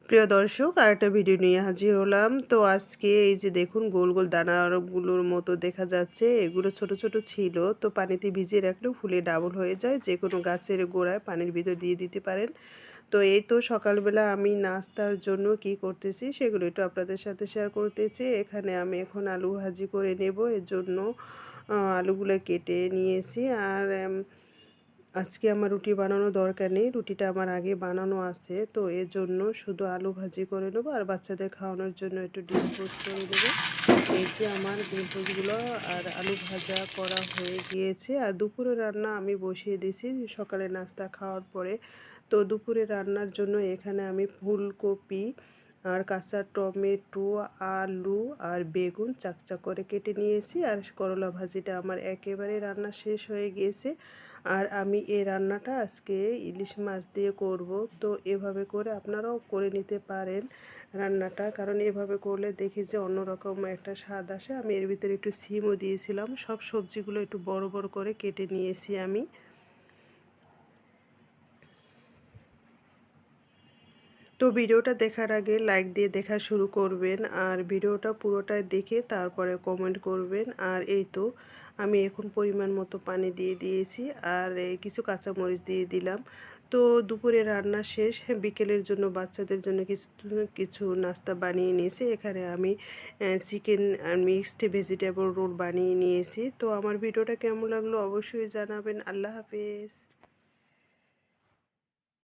প্রিয় দর্শক, আরেকটা ভিডিও নিয়ে হাজির হলাম। তো আজকে এই যে দেখুন, গোল গোল দানাগুলোর মতো দেখা যাচ্ছে, এগুলো ছোট ছোট ছিল। তো পানিতে ভিজিয়ে রাখলেও ফুলে ডাবল হয়ে যায়। যে কোনো গাছের গোড়ায় পানির ভিতর দিয়ে দিতে পারেন। তো এই তো সকালবেলা আমি নাস্তার জন্য কি করতেছি সেগুলো একটু আপনাদের সাথে শেয়ার করতেছি। এখানে আমি এখন আলু ভাজি করে নেব, এর জন্য আলুগুলো কেটে নিয়েছি। আর আজকে আমার রুটি বানানো দরকার নেই, রুটিটা আমার আগে বানানো আছে। তো এর জন্য শুধু আলু ভাজি করে নেবো, আর বাচ্চাদের খাওয়ানোর জন্য একটু ডিম পোস্ট করে নেবো। এই যে আমার ডিম পোস্টগুলো আর আলু ভাজা করা হয়ে গিয়েছে। আর দুপুরে রান্না আমি বসিয়ে দিয়েছি সকালে নাস্তা খাওয়ার পরে। তো দুপুরে রান্নার জন্য এখানে আমি ফুলকপি আর কাঁচা টমেটো, আলু আর বেগুন চাকচাক করে কেটে নিয়েছি। আর করলা ভাজিটা আমার একেবারে রান্না শেষ হয়ে গিয়েছে। আর আমি এই রান্নাটা আজকে ইলিশ মাছ দিয়ে করব। তো এভাবে করে আপনারাও করে নিতে পারেন রান্নাটা, কারণ এভাবে করলে দেখি যে অন্যরকম একটা স্বাদ আসে। আমি এর ভিতরে একটু সিমও দিয়েছিলাম। সব সবজিগুলো একটু বড় বড় করে কেটে নিয়েছি আমি। তো ভিডিওটা দেখার আগে লাইক দিয়ে দেখা শুরু করবেন, আর ভিডিওটা পুরোটাই দেখে তারপরে কমেন্ট করবেন। আর এই তো আমি এখন পরিমাণ মতো পানি দিয়ে দিয়েছি, আর কিছু কাঁচামরিচ দিয়ে দিলাম। তো দুপুরে রান্না শেষ, বিকেলের জন্য বাচ্চাদের জন্য কিছু কিছু নাস্তা বানিয়ে নিয়েছি। এখানে আমি চিকেন আর মিক্সড ভেজিটেবল রোল বানিয়ে নিয়েছি। তো আমার ভিডিওটা কেমন লাগলো অবশ্যই জানাবেন। আল্লাহ হাফেজ।